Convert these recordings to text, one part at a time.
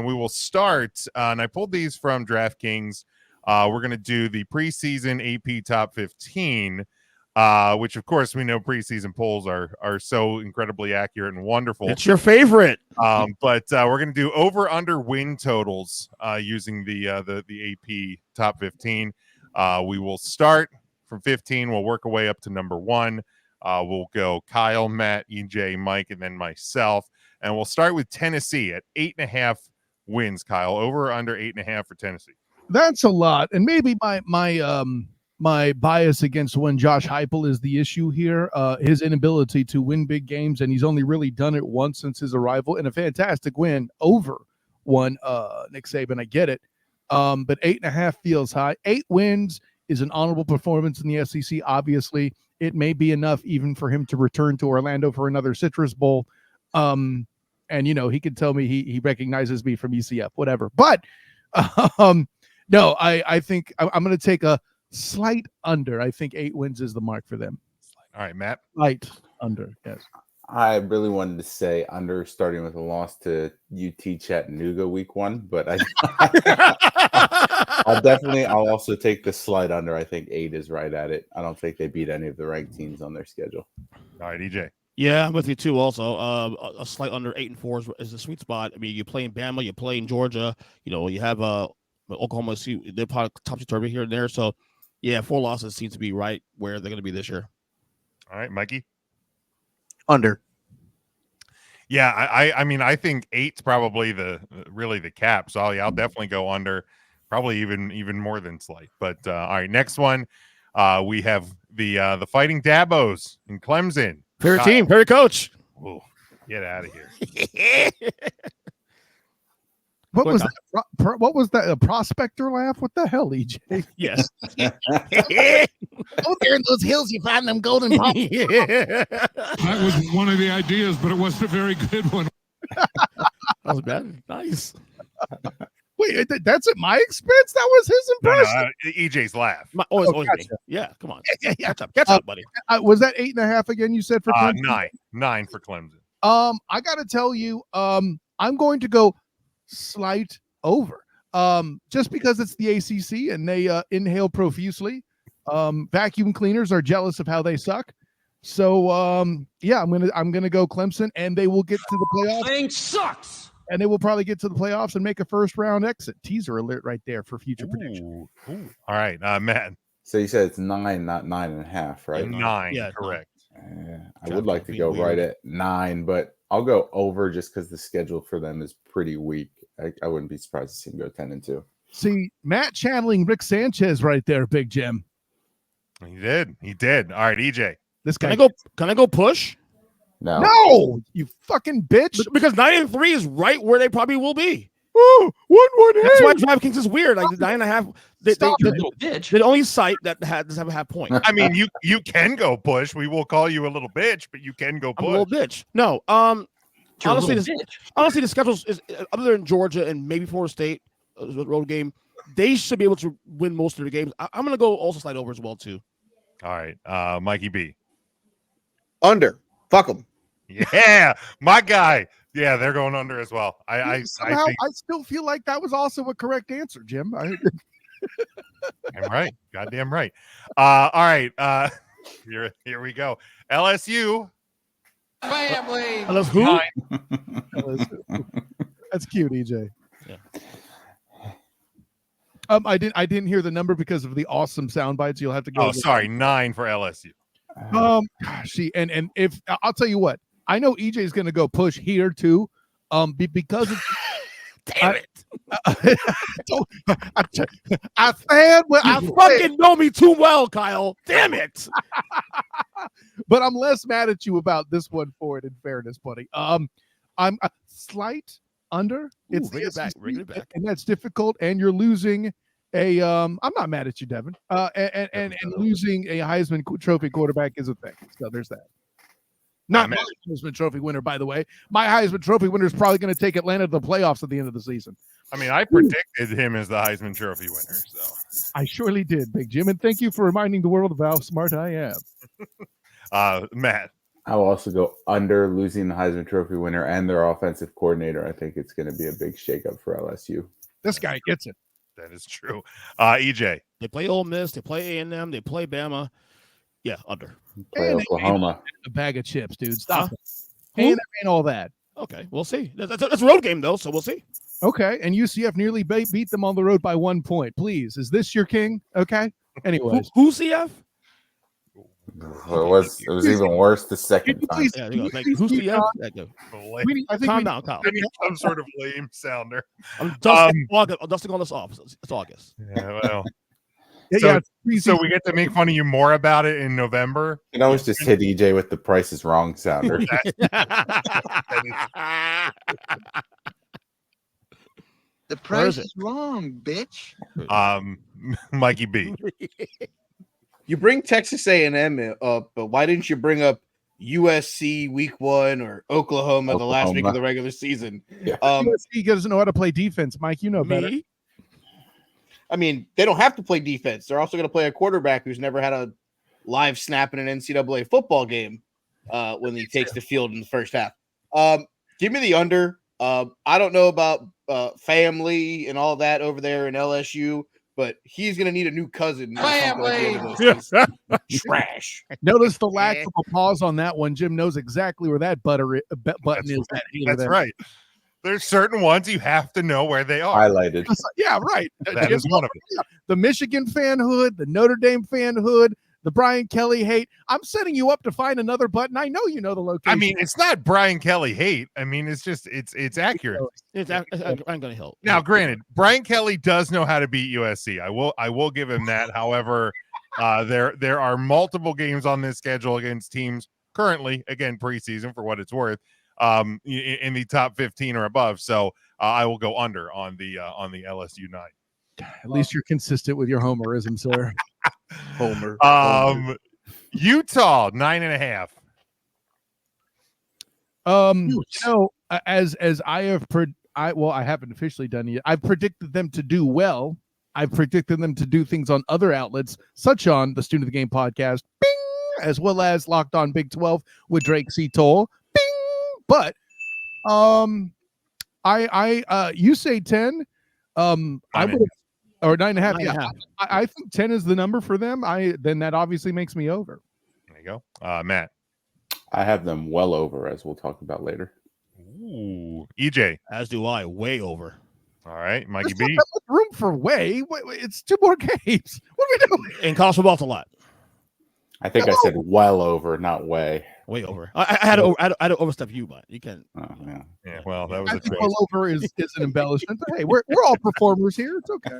we will start. And I pulled these from DraftKings. We're going to do the preseason AP top 15, which, of course, we know preseason polls are so incredibly accurate and wonderful. It's your favorite. But we're going to do over/under win totals using the AP top 15. We will start from 15. We'll work our way up to number 1. We'll go Kyle, Matt, EJ, Mike, and then myself. And we'll start with Tennessee at 8.5 wins. Kyle, over or under 8.5 for Tennessee? That's a lot. And maybe my bias against one Josh Heupel is the issue here. His inability to win big games, and he's only really done it once since his arrival, and a fantastic win over one Nick Saban. I get it. But 8.5 feels high. 8 wins is an honorable performance in the SEC. Obviously, it may be enough even for him to return to Orlando for another Citrus Bowl. And, he could tell me he recognizes me from UCF, whatever. But no, I think I'm going to take a slight under. I think 8 wins is the mark for them. All right, Matt. Slight under, yes. I really wanted to say under, starting with a loss to UT Chattanooga week 1, but I'll also take the slight under. I think 8 is right at it. I don't think they beat any of the ranked teams on their schedule. All right, EJ. Yeah, I'm with you too. Also, a slight under 8-4 is the sweet spot. I mean, you're playing Bama, you're playing Georgia. You have Oklahoma. They're probably topsy-turvy here and there. So, yeah, 4 losses seem to be right where they're going to be this year. All right, Mikey. Under. Yeah, I mean, I think 8's probably really the cap. So I'll definitely go under, probably even more than slight. But all right, next one, we have the Fighting Dabos in Clemson. Favorite team, favorite coach. Ooh, get out of here. What was that? What was that? A prospector laugh? What the hell, EJ? Yes. Oh, there in those hills, you find them golden balls. That was one of the ideas, but it wasn't a very good one. That was bad. Nice. Wait, that's at my expense? That was his impression. No, EJ's laugh. Always gotcha. me. Yeah, come on. Yeah. Catch up, buddy. Was that 8.5 again? You said for Clemson? 9 for Clemson. I got to tell you, I'm going to go slight over. Just because it's the ACC and they inhale profusely. Vacuum cleaners are jealous of how they suck. So I'm gonna go Clemson, and they will get to the playoffs. Thing sucks. And they will probably get to the playoffs and make a first round exit. Teaser alert right there for future prediction. All right, Matt. So you said it's 9, not 9.5, right? 9, Yeah, correct. I would like to go right at 9, but I'll go over just because the schedule for them is pretty weak. I wouldn't be surprised to see them go 10-2. See, Matt channeling Rick Sanchez right there, Big Jim. He did. All right, EJ. This guy. Can I go push? No, you fucking bitch. Because 9-3 is right where they probably will be. Oh, 1-1. That's why DraftKings is weird. Like the 9.5. Bitch. The only site that doesn't have a half point. I mean, you can go push. We will call you a little bitch, but you can go push. I'm a little bitch. No. Honestly, the schedule is other than Georgia and maybe Florida State road game. They should be able to win most of their games. I'm going to go also slide over as well too. All right, Mikey B. Under. Fuck them. Yeah, my guy. Yeah, they're going under as well. I still feel like that was also a correct answer, Jim. I'm right. Goddamn right. All right. Here we go. LSU. Family. I love who? That's cute, EJ. Yeah. I didn't hear the number because of the awesome sound bites. You'll have to go. Oh, sorry, 9 for LSU. See, and if I'll tell you what, I know EJ is going to go push here too, because of, damn it. I said, you fucking know me too well, Kyle. Damn it. But I'm less mad at you about this one for it. In fairness, buddy. I'm a slight under. Bring it back, and that's difficult. And you're losing a. I'm not mad at you, Devin. And losing a Heisman Trophy quarterback is a thing. So there's that. Not my Heisman Trophy winner, by the way. My Heisman Trophy winner is probably going to take Atlanta to the playoffs at the end of the season. I mean, I predicted him as the Heisman Trophy winner. So I surely did, Big Jim, and thank you for reminding the world of how smart I am. Matt. I will also go under, losing the Heisman Trophy winner and their offensive coordinator. I think it's going to be a big shakeup for LSU. This guy gets it. That is true. EJ. They play Ole Miss. They play A&M. They play Bama. Yeah, under. Play And Oklahoma. A bag of chips, dude. Stop Huh? it. And ain't all that. Okay, we'll see. That's a road game, though, so we'll see. Okay, and UCF nearly beat them on the road by 1 point. Please, is this your king? Okay. Anyways, Who's CF? Well, it was even worse the second time. Please, Yeah, who's CF? I think Calm down, Kyle. Some sort of lame sounder. I'm dusting all this off. It's August. Yeah, well. Yeah, So we get to make fun of you more about it in November. You can always just hit EJ with the Price is Wrong sounder. The price is wrong, bitch. Mikey B. You bring Texas A&M up, but why didn't you bring up USC week 1 or Oklahoma the last week of the regular season? Yeah. He doesn't know how to play defense. Mike, you know better. I mean, they don't have to play defense. They're also going to play a quarterback who's never had a live snap in an NCAA football game when he takes the field in the first half. Give me the under. I don't know about family and all that over there in LSU, but he's going to need a new cousin. Family. Trash. Notice the lack of a pause on that one. Jim knows exactly where that button is. That's right. There's certain ones you have to know where they are. Highlighted. Yeah, right. That is one of them. The Michigan fanhood, the Notre Dame fanhood, the Brian Kelly hate. I'm setting you up to find another button. I know you know the location. I mean, it's not Brian Kelly hate. I mean, it's just it's accurate. I'm going to help. Now, granted, Brian Kelly does know how to beat USC. I will give him that. However, there are multiple games on this schedule against teams currently, again, preseason for what it's worth, in the top 15 or above. So I will go under on the LSU 9. At least you're consistent with your homerism, sir. Homer. Utah 9.5. You know, as I have I haven't officially done it yet. I've predicted them to do well. I've predicted them to do things on other outlets, such on the Student of the Game podcast, bing, as well as Locked On Big 12 with Drake C. Toll, bing. But you say 10. I would, or 9.5. Yeah, I think 10 is the number for them. Then that obviously makes me over. There you go, Matt. I have them well over, as we'll talk about later. Ooh, EJ. As do I, way over. All right, Mikey There's B. not that much room for way. It's 2 more games. What are we doing? And college football's a lot. I think I said well over, not way. Way over. I had to overstep you, but you can. Oh, yeah. Yeah, well, that was I a think choice. well over is an embellishment, but hey, we're all performers here. It's okay.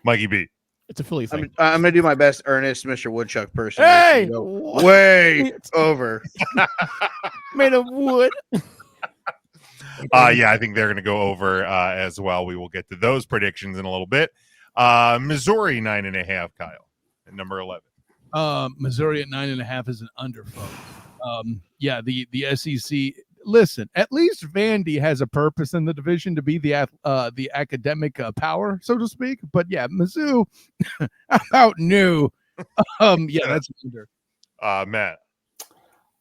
Mikey B. It's a Philly thing. I'm going to do my best Ernest Mr. Woodchuck person. Hey! Way over. Made of wood. Yeah, I think they're going to go over as well. We will get to those predictions in a little bit. Missouri 9.5, Kyle, at number 11. Missouri at 9.5 is an under, folks. Yeah, the SEC. Listen, at least Vandy has a purpose in the division to be the academic power, so to speak. But yeah, Mizzou about new. Yeah, that's under. Matt.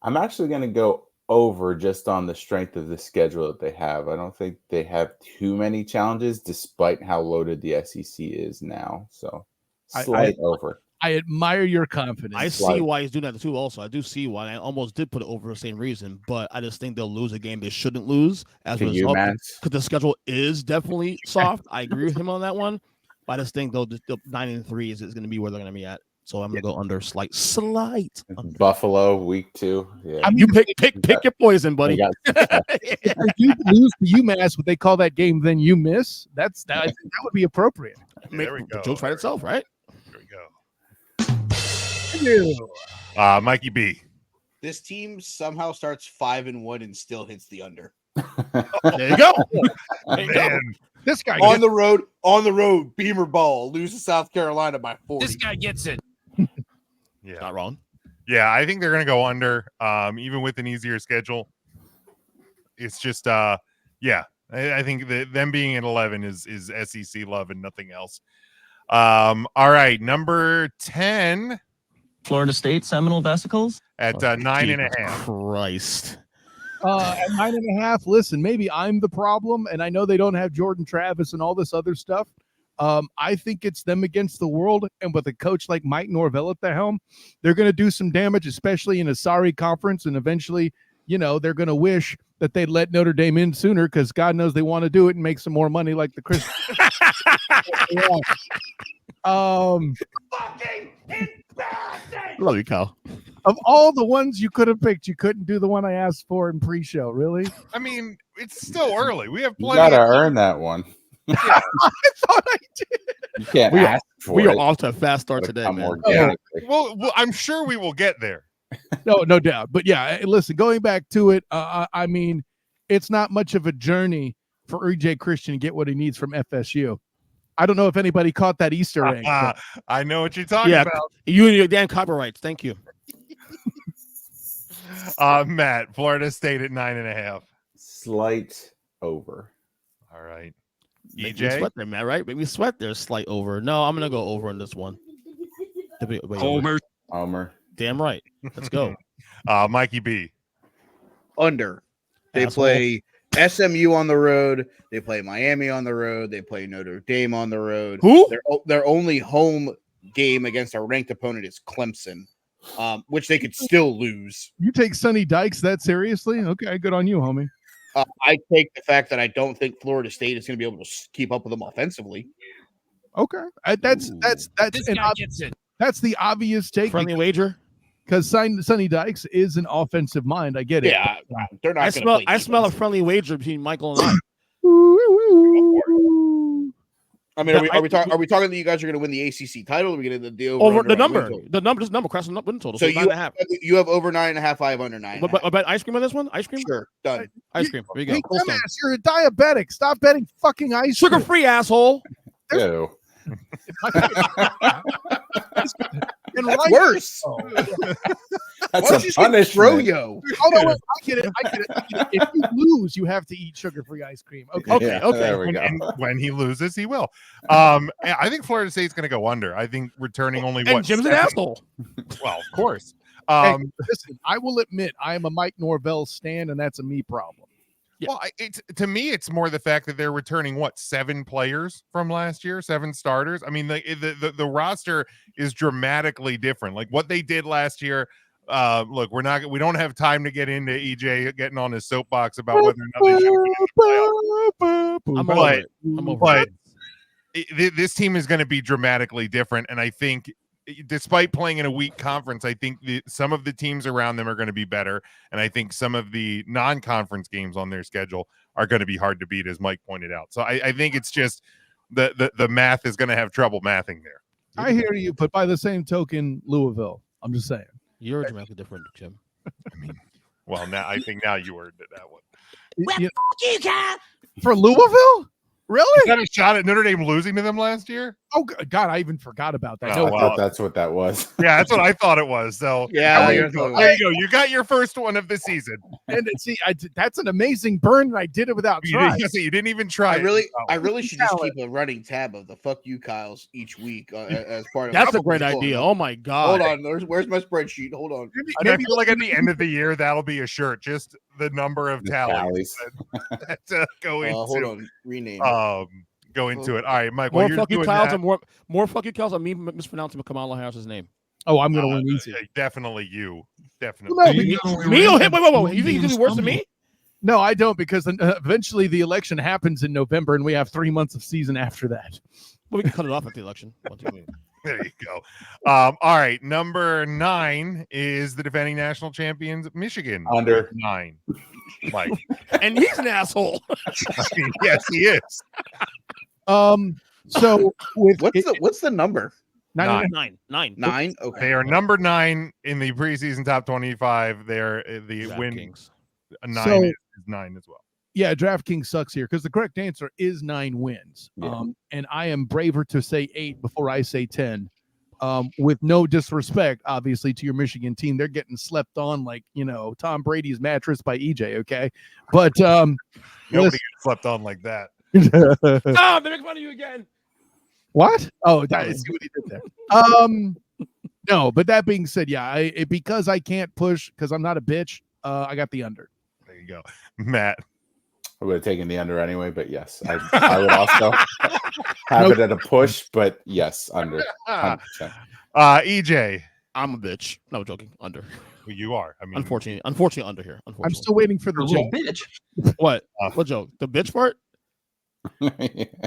I'm actually going to go over just on the strength of the schedule that they have. I don't think they have too many challenges, despite how loaded the SEC is now. So slight over. I admire your confidence. I see why he's doing that too. Also, I do see why. I almost did put it over the same reason, but I just think they'll lose a game they shouldn't lose as a result. Because the schedule is definitely soft. I agree with him on that one. But I just think the 9-3 is going to be where they're going to be at. So I'm going to go under slight. Under. Buffalo week 2. Yeah. I mean, you pick your poison, buddy. If you lose to UMass, what they call that game, then you miss. I think that would be appropriate. There we go. The joke's right itself, right? There we go. Mikey B. This team somehow starts 5-1 and still hits the under. There you go. There you go. This guy on the road, Beamer ball, lose to South Carolina by 40. This guy gets it. Yeah, not wrong. Yeah, I think they're going to go under, even with an easier schedule. It's just, yeah, I think that them being at 11 is SEC love and nothing else. All right, number 10. Florida State Seminole Vesicles. at 9.5. Christ. At 9.5. Listen, maybe I'm the problem, and I know they don't have Jordan Travis and all this other stuff. I think it's them against the world, and with a coach like Mike Norvell at the helm, they're going to do some damage, especially in a sorry conference, and eventually, they're going to wish that they'd let Notre Dame in sooner because God knows they want to do it and make some more money like the Chris. Love you, Kyle. Of all the ones you could have picked, you couldn't do the one I asked for in pre-show. Really? I mean, it's still early. We have You plenty. gotta of time. earn that one. I thought I did. You can't We are- ask for We it. are off to a fast start It'll today, come man. organically. Well, I'm sure we will get there. No doubt. But yeah, listen, going back to it, I mean, it's not much of a journey for EJ Christian to get what he needs from FSU. I don't know if anybody caught that Easter egg. but- I know what you're talking Yeah, about. you and your damn copyrights. Thank you. Matt, Florida State at 9.5. Slight over. All right. Make me EJ? sweat there, Matt, right? Make me sweat there. Slight over. No, I'm going to go over on this one. Wait, Homer. Damn right. Let's go. Mikey B. Under. They Asshole. play SMU on the road. They play Miami on the road. They play Notre Dame on the road. Who? Their only home game against a ranked opponent is Clemson, which they could still lose. You take Sonny Dykes that seriously? Okay, good on you, homie. I take the fact that I don't think Florida State is going to be able to keep up with them offensively. Okay, that's This guy gets it. that's the obvious take Friendly wager. because Sonny Dykes is an offensive mind. I get it. Yeah, they're not. I gonna smell. play I smell a defense. friendly wager between Michael and I. I mean, are we talking that you guys are going to win the ACC title? Or are we going to do Over the under on number. win total? The number. Just number. Cross the win total. So So 9.5. you have over 9.5. I have under 9. But ice cream on this one? Ice cream? Sure, done. Ice cream. There you go. Hey, Full stone. dumbass, you're a diabetic. Stop betting fucking ice cream. Sugar free, asshole. Ew. And That's right- worse. Oh. That's Why don't a you say punishment. froyo? Oh, no, I get it. If you lose, you have to eat sugar-free ice cream. Okay. Okay, Yeah, okay. There we go. And when he loses, he will. I think Florida State's going to go under. I think returning only And what? Jim's an 7? asshole. Well, of course. Hey, listen, I will admit I am a Mike Norvell stan, and that's a me problem. Well, to me, it's more the fact that they're returning 7 players from last year, 7 starters. I mean, the roster is dramatically different. Like what they did last year. Look, we don't have time to get into EJ getting on his soapbox about whether or not they should have been in the playoffs. I'm But- over it. I'm over But it. this team is going to be dramatically different, and I think, despite playing in a weak conference, I think some of the teams around them are going to be better, and I think some of the non-conference games on their schedule are going to be hard to beat, as Mike pointed out. So I think it's just the math is going to have trouble mathing there. I hear you, but by the same token, Louisville. I'm just saying. You're dramatically different, Jim. Well, now I think now you earned it, that one. You- You can. for Louisville? Is Really? that a shot at Notre Dame losing to them last year? Oh God, I even forgot about that. Oh, No, I wow. thought that's what that was. Yeah, that's what I thought it was. So Yeah, there you're you go. totally There you go. You got your first one of the season. and see, that's an amazing burn, and I did it without You trying. didn't even try. I really should just Talent. keep a running tab of the fuck you Kyles each week as part of. That's a I'm great always idea. pulling Oh my up. God. Hold on, where's my spreadsheet? Hold on. And I feel like at the end of the year, that'll be a shirt. Just the number of The tallies tallies. that go into. Hold on, rename. Go into it. All right, Mike. More While you're fuck you, doing Kyles, that, and more fuck you, Kyles, and me mispronouncing Kamala Harris's name. Oh, I'm gonna win easy. definitely you. Definitely. No, You know, we Me? were Oh, in hey, the- wait. You think you can do worse than me? No, I don't, because eventually the election happens in November, and we have 3 months of season after that. Well, we can cut it off at the election. 1, 2. There you go. All right. Number 9 is the defending national champions, Michigan. Under. 9. Mike. And he's an asshole. I mean, yes, he is. So with What's the number? Nine. 9. 9. Okay. They are number 9 in the preseason top 25. They're the win. Kings. 9 So- is 9 as well. yeah, DraftKings sucks here because the correct answer is 9 wins. Yeah. And I am braver to say 8 before I say 10. With no disrespect, obviously, to your Michigan team, they're getting slept on like Tom Brady's mattress by EJ. Okay, but Nobody listen- gets slept on like that. Oh, they make fun of you again. what? Oh, I see what he did there. No, but that being said, yeah, because I can't push because I'm not a bitch. I got the under. There you go, Matt. I would have taken the under anyway, but yes, I would also have it at a push, but yes, under 100%. EJ. I'm a bitch. No joking. Under. Well, you are. I mean, Unfortunately, under here. Unfortunately. I'm still waiting for the little joke. bitch. What? What joke? The bitch part Yeah.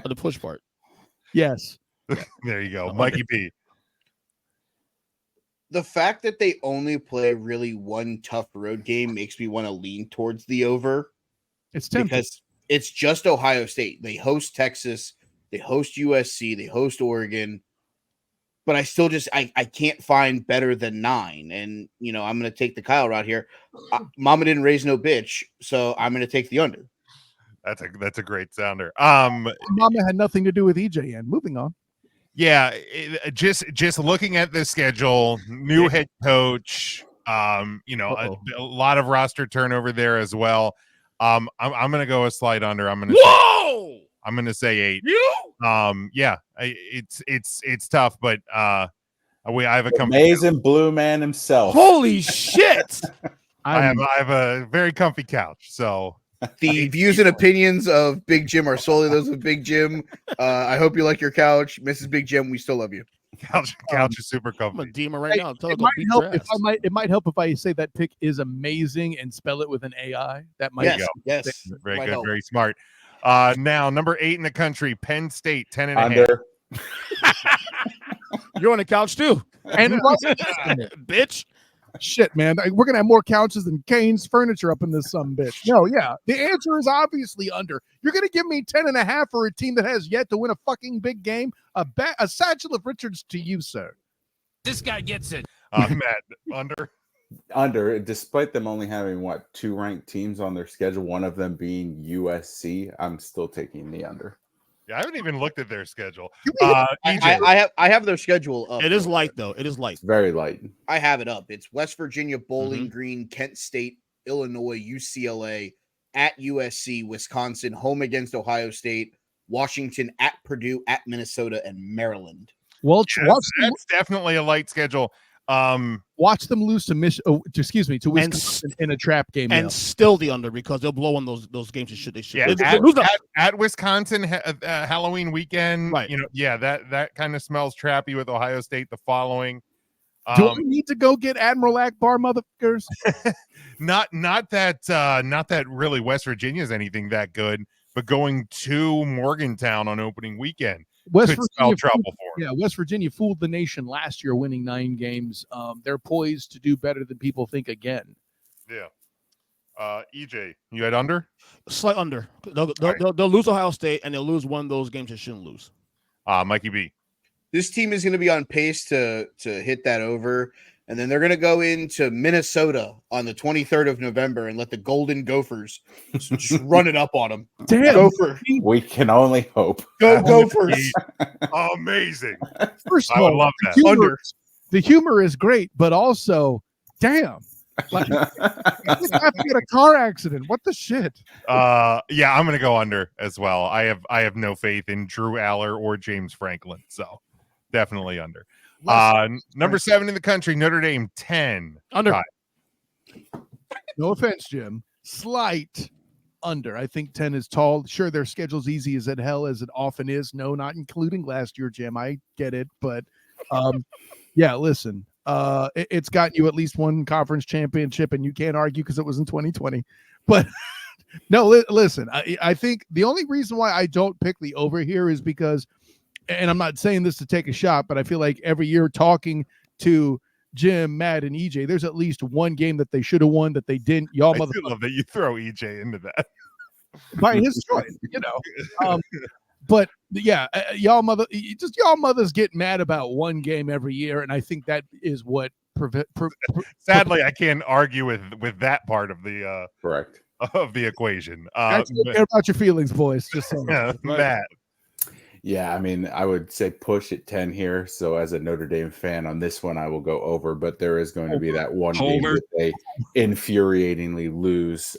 or the push part? Yes. there you go, Under. Mikey P. The fact that they only play really one tough road game makes me want to lean towards the over It's tempting. because it's just Ohio State. They host Texas, they host USC, they host Oregon, but I still just I can't find better than 9. And I'm going to take the Kyle route here. Mama didn't raise no bitch, so I'm going to take the under. That's a great sounder. Mama had nothing to do with EJ. And moving on. Yeah, just looking at the schedule, new head coach, a lot of roster turnover there as well. I'm gonna go a slight under. I'm gonna say 8. It's tough, but I have a comfy Amazing blue man himself. Holy shit! I have a very comfy couch, so. The views and opinions of Big Jim are solely those of Big Jim. I hope you like your couch, Mrs. Big Jim. We still love you. Couch is super I'm comfy. a demon right now. Tell her It to might beat help your if ass. it might help if I say that pick is amazing and spell it with an AI. That might Yes, go. yes. Very might good, help. very smart. Now number 8 in the country, Penn State, 10.5. Under. You're on the couch too, and bitch. shit, man. We're gonna have more couches than Kane's furniture up in this bitch. No, yeah. The answer is obviously under. You're gonna give me 10.5 for a team that has yet to win a fucking big game. A satchel of Richards to you, sir. This guy gets it. Matt, under. Under, despite them only having 2 ranked teams on their schedule, one of them being USC, I'm still taking the under. Yeah, I haven't even looked at their schedule. I EJ. have their schedule up. It is light though. It is light. It's very light. I have it up. It's West Virginia, Bowling Green, Kent State, Illinois, UCLA, at USC, Wisconsin, home against Ohio State, Washington, at Purdue, at Minnesota, and Maryland. Well, That's definitely a light schedule. watch them lose to Wisconsin in a trap game. And now. still the under because they'll blow on those games. They should. Yeah, Lose them. at Wisconsin Halloween weekend, Right. that kind of smells trappy with Ohio State the following. Do we need to go get Admiral Akbar, motherfuckers? Not that really West Virginia is anything that good, but going to Morgantown on opening weekend could spell trouble for them. Yeah, West Virginia fooled the nation last year, winning 9 games. They're poised to do better than people think again. Yeah. EJ, you had under? Slight under. They'll lose Ohio State and they'll lose one of those games they shouldn't lose. Mikey B. This team is going to be on pace to hit that over, and then they're going to go into Minnesota on the 23rd of November and let the Golden Gophers just run it up on them. Damn, Gopher. We can only hope. Go Gophers. Amazing. First of I would all, love that. the humor is great, but also, damn. Like, you have to get a car accident. What the shit? Yeah, I'm gonna go under as well. I have no faith in Drew Aller or James Franklin, so definitely under. Number 7 in the country, Notre Dame 10. Under. No offense, Jim. Slight under. I think 10 is tall. Sure, their schedule's easy as hell as it often is. No, not including last year, Jim. I get it, but yeah, listen. It's gotten you at least one conference championship, and you can't argue because it was in 2020. But no, listen. I think the only reason why I don't pick the over here is because, and I'm not saying this to take a shot, but I feel like every year talking to Jim, Matt, and EJ, there's at least one game that they should have won that they didn't. Y'all I do love that you throw EJ into that. by his choice, But yeah, y'all mothers get mad about one game every year, and I think that is what Sadly, I can't argue with that part of the Correct of the equation. I don't care about your feelings, boys. Just saying. Matt. Yeah, I mean, I would say push at 10 here. So as a Notre Dame fan on this one, I will go over, but there is going to be that one game that they infuriatingly lose.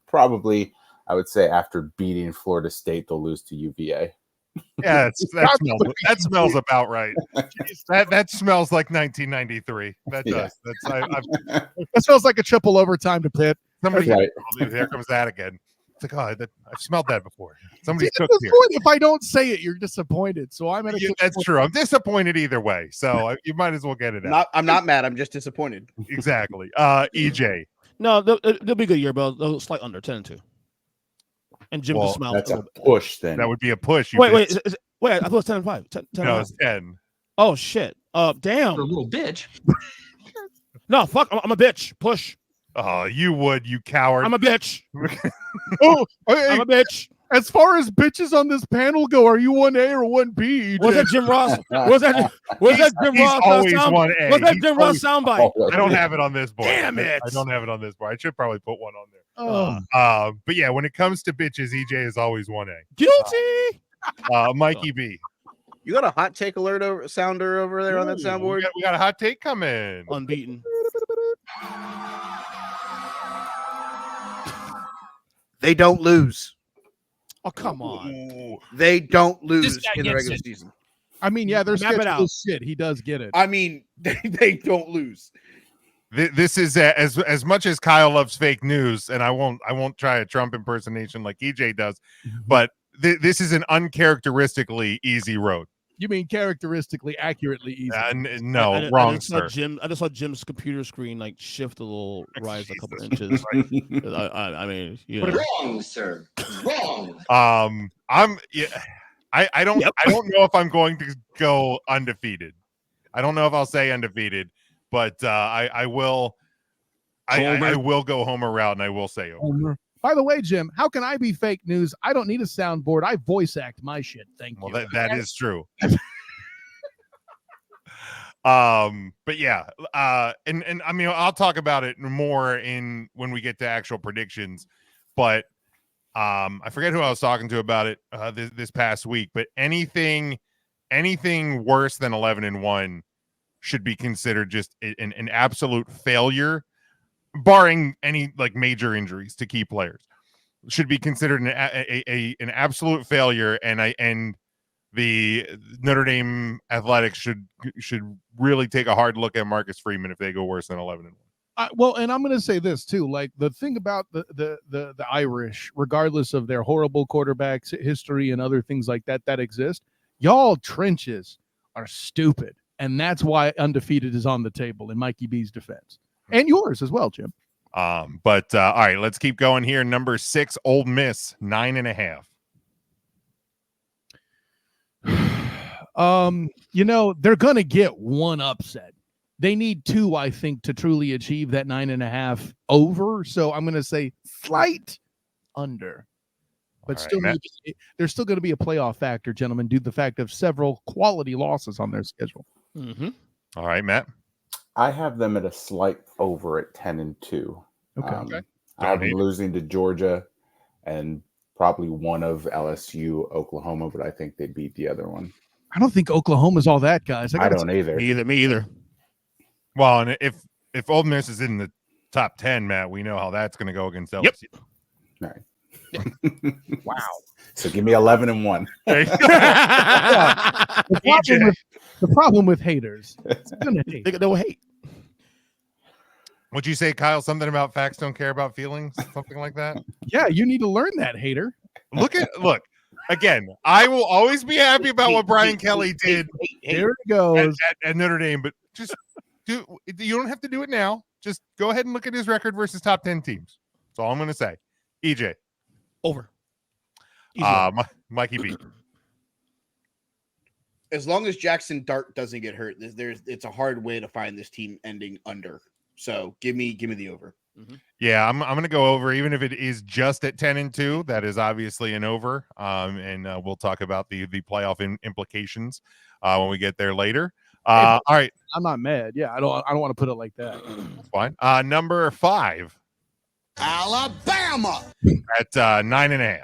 Probably, I would say after beating Florida State, they'll lose to UVA. Yeah, that smells about right. That smells like 1993. That does. That smells like a triple overtime to Pitt. Somebody, Right. there comes that again. It's like, I've smelled that before. Somebody's See, at cooked this here. point, if I don't say it, you're disappointed. So I'm at a That's true. I'm disappointed either way. So you might as well get it out. I'm not mad. I'm just disappointed. Exactly. EJ. No, they'll be a good year, but they'll slight under 10-2. And Jim just smiled. That's a push then. That would be a push. Wait. I thought it was 10-5. 10 No, it's 10. Oh shit. Damn. For a little bitch. No, fuck. I'm a bitch. Push. Oh, you would, you coward. I'm a bitch. Oh, hey, I'm a bitch. as far as bitches on this panel go, are you 1A or 1B? Was that Jim Ross? Was that Jim He's Ross? always sound- 1A. Was that He's Jim Ross soundbite? Always. I don't have it on this board. Damn it. I don't have it on this board. I should probably put one on there. Oh. But yeah, when it comes to bitches, EJ is always 1A. Guilty. Mikey B. You got a hot take alert sounder over there on that soundboard? We got a hot take coming. Unbeaten. They don't lose. Oh, come on. Ooh. They don't lose guy in the gets regular it. season. I mean, yeah, their Map it schedule out. is shit. He does get it. I mean, they don't lose. This is as much as Kyle loves fake news, and I won't try a Trump impersonation like EJ does, but this is an uncharacteristically easy road. You mean characteristically, accurately easy? No, wrong, sir. I just saw Jim's computer screen like shift a little, rise a couple inches. I mean, you know. Wrong, sir. Wrong. I don't know if I'm going to go undefeated. I don't know if I'll say undefeated, but I will. I will go Homer route, and I will say over. By the way, Jim, how can I be fake news? I don't need a soundboard. I voice act my shit. Thank you. Well, that is true. But yeah, and I mean, I'll talk about it more when we get to actual predictions. But I forget who I was talking to about it this past week. But anything worse than 11-1 should be considered just an absolute failure, barring any like major injuries to key players. Should be considered an absolute failure, and the Notre Dame athletics should really take a hard look at Marcus Freeman if they go worse than 11-1. Well, and I'm going to say this too. Like the thing about the Irish, regardless of their horrible quarterbacks history and other things like that exist, y'all trenches are stupid, and that's why undefeated is on the table in Mikey B's defense, and yours as well, Jim. But all right, let's keep going here. Number 6, Ole Miss, 9.5. They're gonna get one upset. They need 2, I think, to truly achieve that 9.5 over. So I'm gonna say slight under, but Right, there's still gonna be a playoff factor, gentlemen, due to the fact of several quality losses on their schedule. Mm-hmm. All right, Matt. I have them at a slight over at 10-2. Okay. I have them losing to Georgia and probably one of LSU, Oklahoma, but I think they beat the other one. I don't think Oklahoma's all that, guys. I don't either. Me either. Well, and if Ole Miss is in the top 10, Matt, we know how that's going to go against LSU. All right. Wow. So give me 11-1. The problem with haters, They will hate. Would you say, Kyle, something about facts don't care about feelings? Something like that? Yeah, you need to learn that, hater. Look, again, I will always be happy about what Brian Kelly did Here it goes. at Notre Dame, but just you don't have to do it now. Just go ahead and look at his record versus top 10 teams. That's all I'm going to say. EJ. Over. Mikey B. As long as Jackson Dart doesn't get hurt, it's a hard way to find this team ending under. So give me the over. Mm-hmm. Yeah, I'm going to go over, even if it is just at 10-2. That is obviously an over. And we'll talk about the playoff implications when we get there later. All right, I'm not mad. Yeah, I don't want to put it like that. that's fine. Number 5, Alabama at 9.5.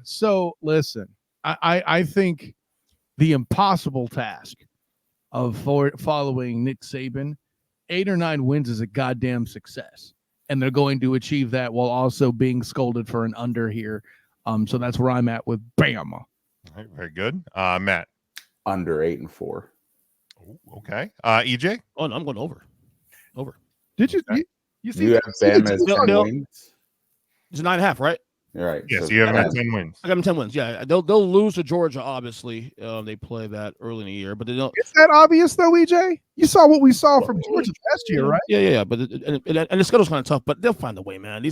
So listen, I think the impossible task of following Nick Saban, 8 or 9 wins is a goddamn success, and they're going to achieve that while also being scolded for an under here. So that's where I'm at with Bama. All right, very good. Matt. Under 8-4. Ooh, okay. EJ. Oh, no, I'm going over. Over. Did you? Okay. You see? You have Bama as 10 they'll- wins. It's 9.5, right? All right. Yes, so you have them at 10. 10 wins. I got them 10 wins. Yeah, they'll lose to Georgia, obviously. They play that early in the year, but they don't. Is that obvious though, EJ? You saw what we saw from Georgia last year, right? Yeah. But and the schedule's kind of tough, but they'll find a way, man.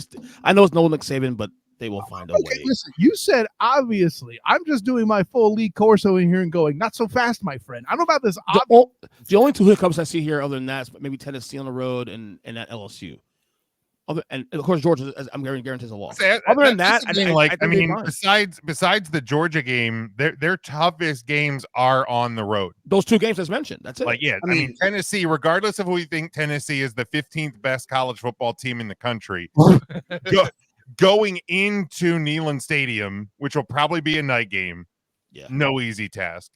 I know it's no Nick Saban, but they will find a way. Listen, you said obviously. I'm just doing my full league course over here and going, not so fast, my friend. I don't know about this. The only two hiccups I see here, other than that, is maybe Tennessee on the road and at LSU. And of course, Georgia, I'm guarantees a loss. Other than that, I mean, besides the Georgia game, their toughest games are on the road. Those two games as mentioned. That's it. Like, yeah, I mean, Tennessee, regardless of who we think Tennessee is the 15th best college football team in the country, going into Neyland Stadium, which will probably be a night game, no easy task.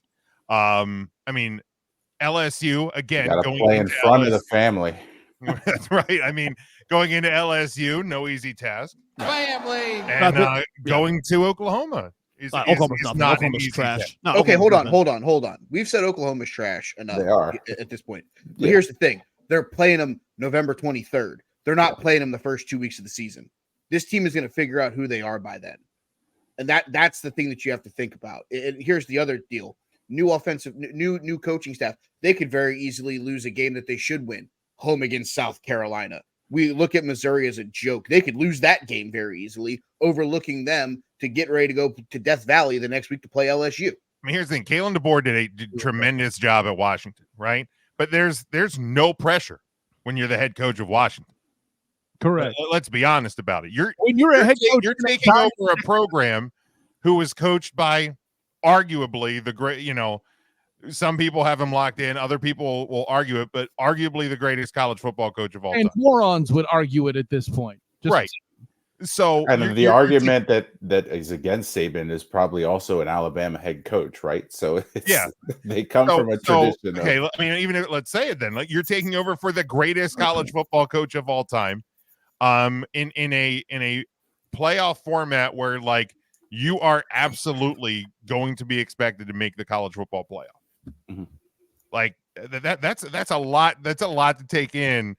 I mean, LSU again, going play in front of the family. That's right. I mean, going into LSU, no easy task. Family. And going to Oklahoma is not an easy trash. No, okay, hold on. We've said Oklahoma's trash enough. They are at this point. But here's the thing: they're playing them November 23rd. They're not playing them the first 2 weeks of the season. This team is going to figure out who they are by then, and that's the thing that you have to think about. And here's the other deal: new coaching staff. They could very easily lose a game that they should win. Home against South Carolina. We look at Missouri as a joke. They could lose that game very easily, overlooking them to get ready to go to Death Valley the next week to play LSU. I mean, here's the thing. Kalen DeBoer did a tremendous job at Washington, right? But there's no pressure when you're the head coach of Washington. Correct. Let's be honest about it. When you're a head coach, you're taking over a program who was coached by arguably the great, some people have him locked in. Other people will argue it, but arguably the greatest college football coach of all time. And morons would argue it at this point. Right. So, and the argument that is against Saban is probably also an Alabama head coach, right? So they come from a tradition. Okay, I mean, even if, let's say it then, like you're taking over for the greatest college football coach of all time, in a playoff format where like you are absolutely going to be expected to make the college football playoff. Mm-hmm. Like that's a lot. That's a lot to take in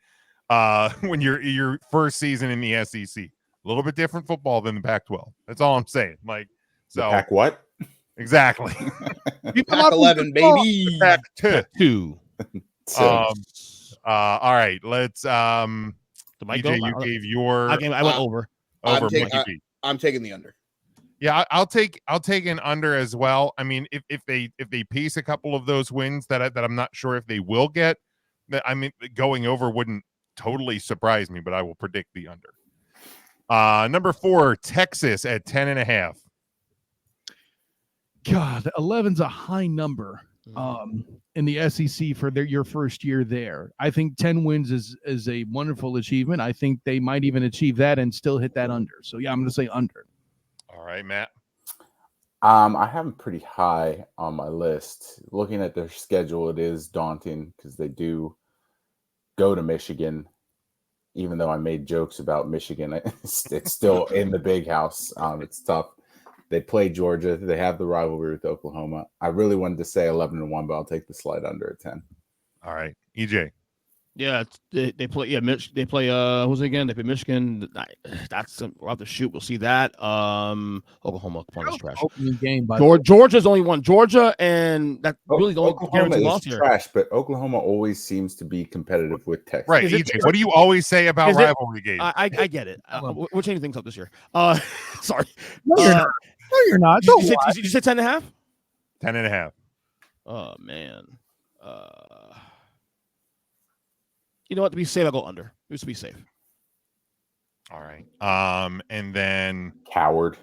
when you're your first season in the SEC. A little bit different football than the Pac-12. That's all I'm saying. Like, so Pac what? Exactly. Pac-11, baby. Pac-2. All right. Let's. EJ, you gave your. I went over. Over. I'm taking the under. Yeah, I'll take an under as well. I mean, if they piece a couple of those wins that I'm not sure if they will get, I mean, going over wouldn't totally surprise me, but I will predict the under. Number 4, Texas at 10.5. God, 11's a high number in the SEC for your first year there. I think 10 wins is a wonderful achievement. I think they might even achieve that and still hit that under. So yeah, I'm going to say under. All right, Matt. I have them pretty high on my list. Looking at their schedule, it is daunting because they do go to Michigan. Even though I made jokes about Michigan, it's still in the big house. It's tough. They play Georgia. They have the rivalry with Oklahoma. I really wanted to say 11-1, but I'll take the slide under at 10. All right, EJ. Yeah, they play. Yeah, they play. Who's it again? They play Michigan. That's we'll have to shoot. We'll see that. Oklahoma is trash. Opening game, Georgia's only won. Georgia, and that really the only guaranteed loss here. Trash, but Oklahoma always seems to be competitive with Texas. Right, EJ. What do you always say about rivalry games? I get it. We're changing things up this year. Sorry. No, you're not. No, you're not. Did you say 10.5? 10.5. Oh man. You know what? To be safe, I'll go under. Just to be safe. All right. And then coward.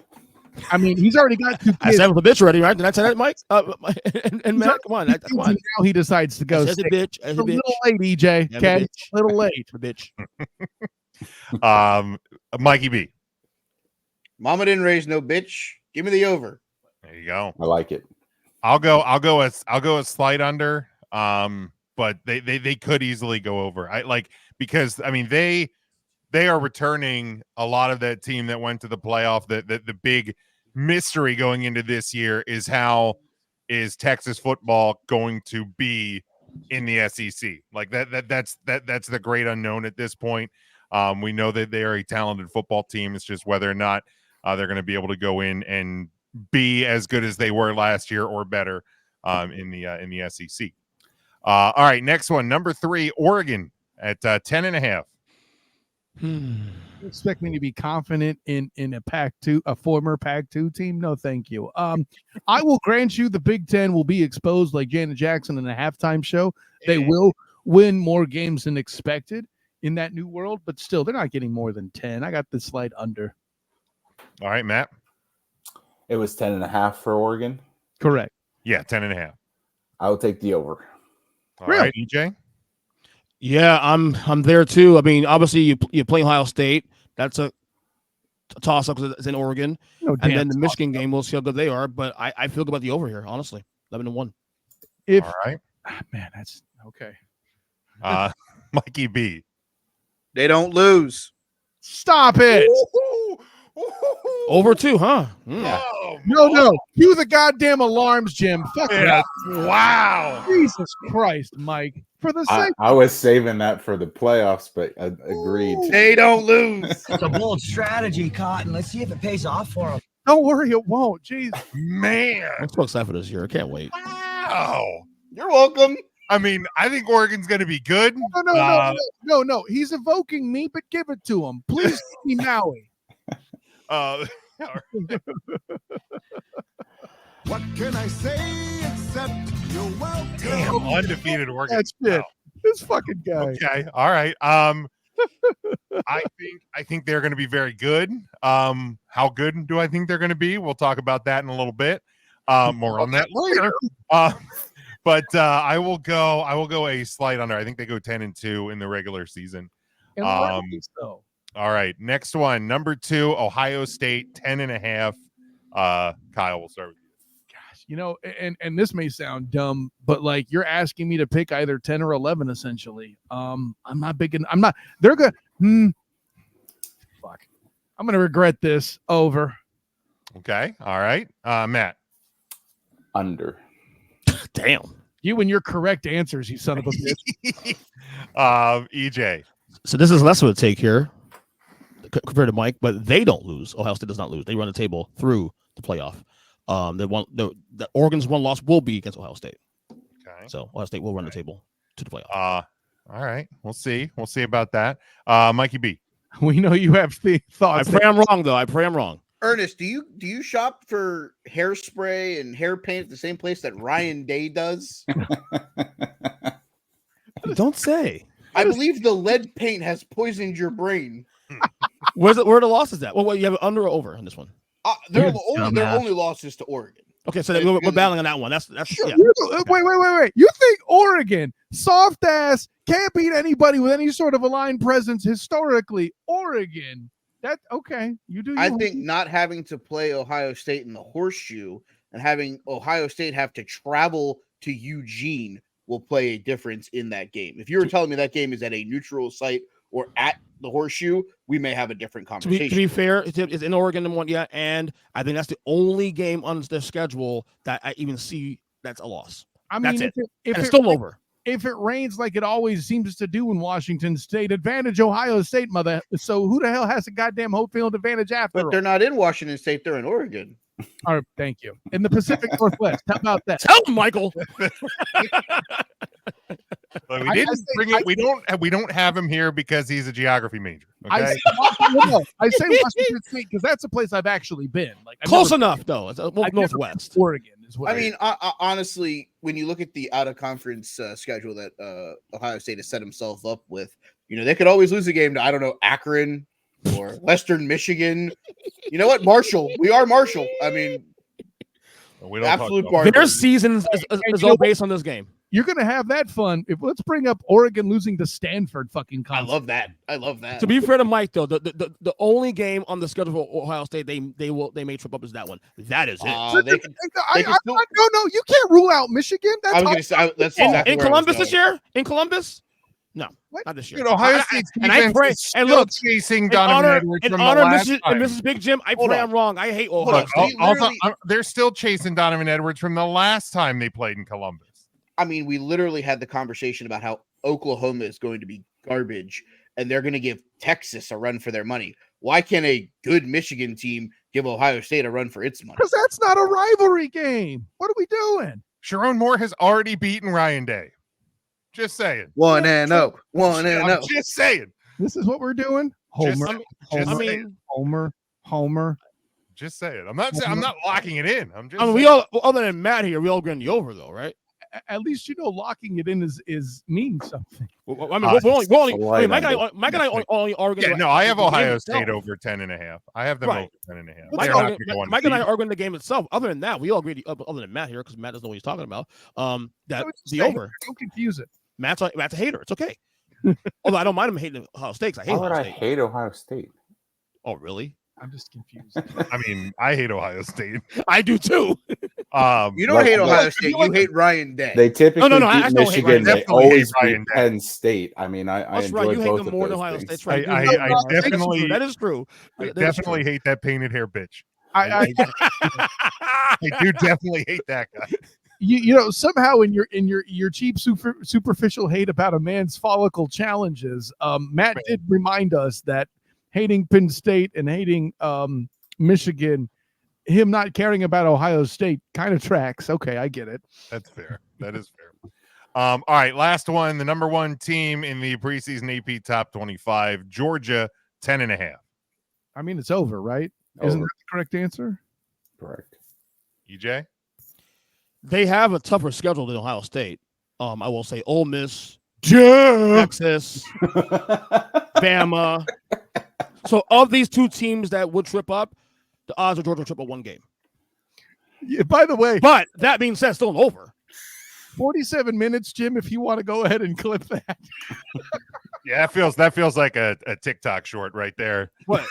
I mean, he's already got 2 kids. I said with a bitch already, right? Did I say that, Mike? And Matt, come on. Now he decides to go. As a bitch. As a bitch. Little late, EJ. Okay, a little late. A bitch. Mikey B. Mama didn't raise no bitch. Give me the over. There you go. I like it. I'll go a slight under. But they could easily go over. Because I mean they are returning a lot of that team that went to the playoff, the big mystery going into this year is how is Texas football going to be in the SEC? Like that's the great unknown at this point. We know that they are a talented football team. It's just whether or not they're going to be able to go in and be as good as they were last year or better in the SEC. All right, next one, number 3, Oregon at 10.5. You expect me to be confident in a former Pac-2 team? No, thank you. I will grant you the Big Ten will be exposed like Janet Jackson in a halftime show. They will win more games than expected in that new world, but still, they're not getting more than 10. I got the slight under. All right, Matt. It was 10.5 for Oregon. Correct. Yeah, 10.5. I will take the over. All right, EJ. Yeah, I'm there too. I mean, obviously you play Ohio State. That's a toss-up because it's in Oregon. No and then the Michigan game, we'll see how good they are. But I feel good about the over here, honestly. 11-1. All right. Man, that's okay. Mikey B. They don't lose. Stop it. Over 2, huh? No. Cue the goddamn alarms, Jim. Fuck Yeah. Wow. Jesus Christ, Mike. For the sake I was saving that for the playoffs, but agreed. They don't lose. It's a bold strategy, Cotton. Let's see if it pays off for them. Don't worry, it won't. Jeez. Man. I'm so excited for this year. I can't wait. Wow. You're welcome. I mean, I think Oregon's going to be good. No. He's evoking me, but give it to him. Please be Maui. What can I say except you're welcome? Damn, undefeated Oregon. That's it. This fucking guy. Okay. All right. I think they're going to be very good. How good do I think they're going to be? We'll talk about that in a little bit. More on that later. But I will go a slight under. I think they go 10-2 in the regular season. So. All right. Next one, number 2, Ohio State, 10.5. Kyle, we'll start with you. Gosh, and this may sound dumb, but like you're asking me to pick either 10 or 11, essentially. I'm not big. They're good. Fuck. I'm going to regret this. Over. Okay. All right. Matt. Under. Damn. You and your correct answers, you son of a bitch. EJ. So this is less of a take here compared to Mike, but they don't lose. Ohio State does not lose. They run the table through the playoff. The Oregon's one loss will be against Ohio State. Okay. So Ohio State will run the table to the playoff. All right. We'll see about that. Mikey B. We know you have thoughts. I pray I'm wrong, though. I pray I'm wrong. Ernest, do you shop for hairspray and hair paint at the same place that Ryan Day does? Don't say. I believe the lead paint has poisoned your brain. Where are the losses at? Well, you have an under or over on this one? Their only losses to Oregon. Okay, so we're battling on that one. That's sure. Yeah. Wait. You think Oregon, soft ass, can't beat anybody with any sort of a line presence historically? Oregon, okay. You do. I think not having to play Ohio State in the horseshoe and having Ohio State have to travel to Eugene will play a difference in that game. If you were telling me that game is at a neutral site or at the horseshoe, we may have a different conversation. To be fair, it's in Oregon and one, yeah, and I think that's the only game on their schedule that I even see that's a loss. I mean, that's if it's still over. If it rains like it always seems to do in Washington State, advantage Ohio State, mother. So who the hell has a goddamn home field advantage after? But they're not in Washington State; they're in Oregon. All right, thank you. In the Pacific Northwest. How about that? Tell him, Michael. But we didn't bring it. We don't have him here because he's a geography major. Okay? I say Washington State because that's a place I've actually been. Like close enough, though. It's northwest. Oregon is what. I mean, honestly, when you look at the out of conference schedule that Ohio State has set himself up with, they could always lose a game to, I don't know, Akron or Western Michigan. You know what, Marshall? We are Marshall. I mean, we don't absolute. Their season is all based on this game. You're gonna have that fun. Let's bring up Oregon losing to Stanford. Fucking concept. I love that. To be fair to Mike, though, the only game on the schedule for Ohio State they may trip up is that one. That is it. No, you can't rule out Michigan. I was going to say that's exactly in Columbus this year. In Columbus, No, not this year. Dude, Ohio State's and I defense pray. is And still look, chasing in Donovan honor, Edwards in from the honor, last Mrs. time. And Mrs. Big Jim, I Hold pray on. I'm wrong. I hate Hold Ohio on. State. They're still chasing Donovan Edwards from the last time they played in Columbus. I mean, we literally had the conversation about how Oklahoma is going to be garbage and they're going to give Texas a run for their money. Why can't a good Michigan team give Ohio State a run for its money? Because that's not a rivalry game. What are we doing? Sharon Moore has already beaten Ryan Day. Just saying. 1-0. I'm just saying. This is what we're doing. Homer. Just saying. I'm not saying I'm not locking it in. I'm just. I mean, we all, other than Matt here, we all agree on the over though, right? At least locking it in is means something. I mean, we're only Mike and I only arguing. Yeah, no, I have Ohio State over 10.5. I have them over 10.5. Mike and I are arguing the game itself. Other than that, we all agree. Other than Matt here, because Matt doesn't know what he's talking about. That the over. Don't confuse it. Matt's a hater. It's okay. Although I don't mind him hating Ohio State. I hate. Why would I hate Ohio State? Oh, really? I'm just confused. I mean, I hate Ohio State. I do too. You don't hate Ohio State. You hate Ryan Day. They typically beat Michigan. They always beat Ryan Penn State. I mean, I enjoy right. You hate both them more of than those Ohio things. State. Right. I definitely that is true. I definitely hate that painted hair bitch. I do definitely hate that guy. You know, somehow in your cheap superficial hate about a man's follicle challenges, Matt did remind us that hating Penn State and hating Michigan, him not caring about Ohio State kind of tracks. Okay, I get it. That's fair. That is fair. All right, last one. The number one team in the preseason AP top 25, Georgia, 10.5. I mean, it's over, right? Over. Isn't that the correct answer? Correct. EJ? They have a tougher schedule than Ohio State. I will say Ole Miss, Texas, Bama. So of these two teams that would trip up, the odds of Georgia will trip up one game. Yeah, by the way, but that being said, still an over. 47 minutes, Jim, if you want to go ahead and clip that. Yeah, that feels like a TikTok short right there. What?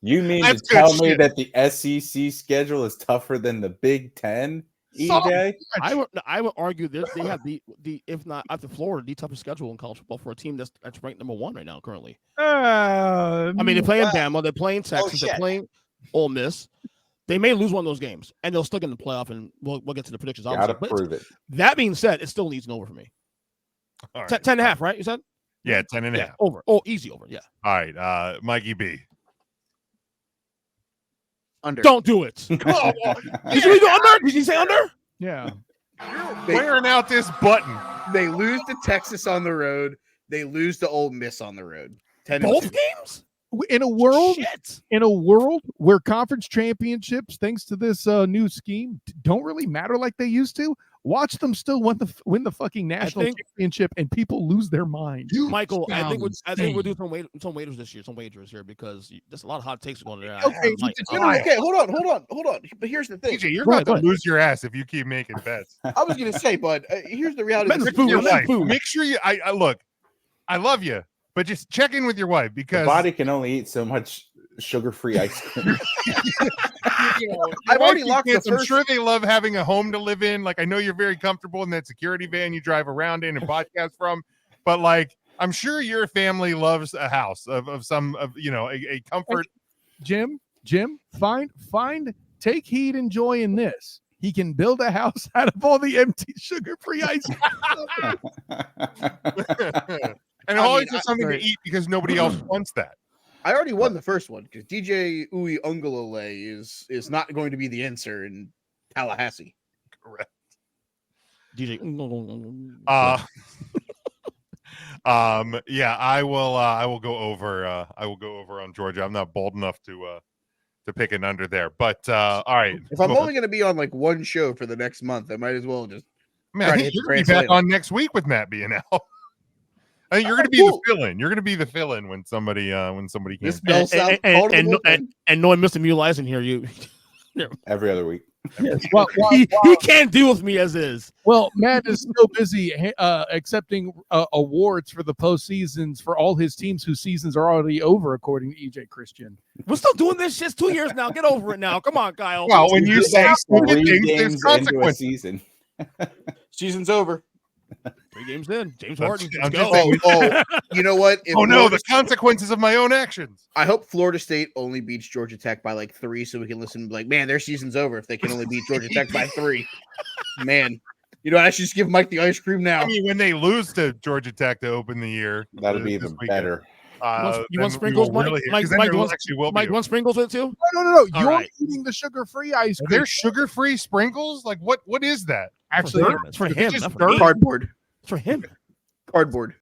You mean to tell me that the SEC schedule is tougher than the Big Ten, EJ? I would argue that they have the if not after Florida, the toughest schedule in college football for a team that's ranked number one right now currently. I mean, they're playing Bama, they're playing Texas, they're playing Ole Miss. They may lose one of those games, and they'll still get in the playoff, and we'll get to the predictions. Gotta prove it. That being said, it still needs an over for me. All right. 10.5, right? You said? Yeah, 10.5. Yeah, over. Oh, easy over. Yeah. All right, Mikey B. Under. Don't do it. Did you go under? Did you say under? Yeah. Wearing out this button. They lose to Texas on the road. They lose to Ole Miss on the road. Both games? In a world where conference championships, thanks to this new scheme, don't really matter like they used to, watch them still win the fucking national championship, and people lose their mind. Michael, I think we're doing some wagers here because there's a lot of hot takes going there. Okay, hold on. But here's the thing. TJ, you're about to lose your ass if you keep making bets. I was gonna say, but here's the reality. Make sure you. I look. I love you. But just check in with your wife because the body can only eat so much sugar-free ice cream. I've already locked the first. I'm sure they love having a home to live in. Like I know you're very comfortable in that security van you drive around in and podcast from, but like I'm sure your family loves a house of some a comfort. Jim, take heed and joy in this. He can build a house out of all the empty sugar-free ice cream. And always have something to eat because nobody else wants that. I already won the first one because DJ Uwe Ungalale is not going to be the answer in Tallahassee. Correct. DJ. Yeah, I will go over. I will go over on Georgia. I'm not bold enough to pick an under there, but all right. If I'm only going to be on like one show for the next month, I might as well just. I think you're going to be back on next week with Matt being out. I think you're going to be the fill-in. You're going to be the fill-in when somebody can't. And knowing Mr. Muleis in here, you every other week. He can't deal with me as is. Well, Matt is so busy accepting awards for the postseasons for all his teams whose seasons are already over, according to EJ Christian. We're still doing this shit 2 years now. Get over it now. Come on, Kyle. Well, when you say things, there's consequences. Season's over. 3 games in. James I'm Harden. just- Let's I'm go. just Oh, you know what? If Oh no, Florida- the consequences of my own actions. I hope Florida State only beats Georgia Tech by like 3, so we can listen and be like, man, their season's over if they can only beat Georgia Tech by 3. Man, you know, I should just give Mike the ice cream now. I mean, when they lose to Georgia Tech to open the year, That'll be this even weekend, better. You want then sprinkles, we will Mike? really- Mike, 'cause then Mike, there you want, actually will Mike, be you want sprinkles with it too? No. All You're right. eating the sugar-free ice Are cream. there sugar-free sprinkles? Like what is that? Actually, it's for him. just Not for dirt? me. Cardboard. It's for him. Cardboard.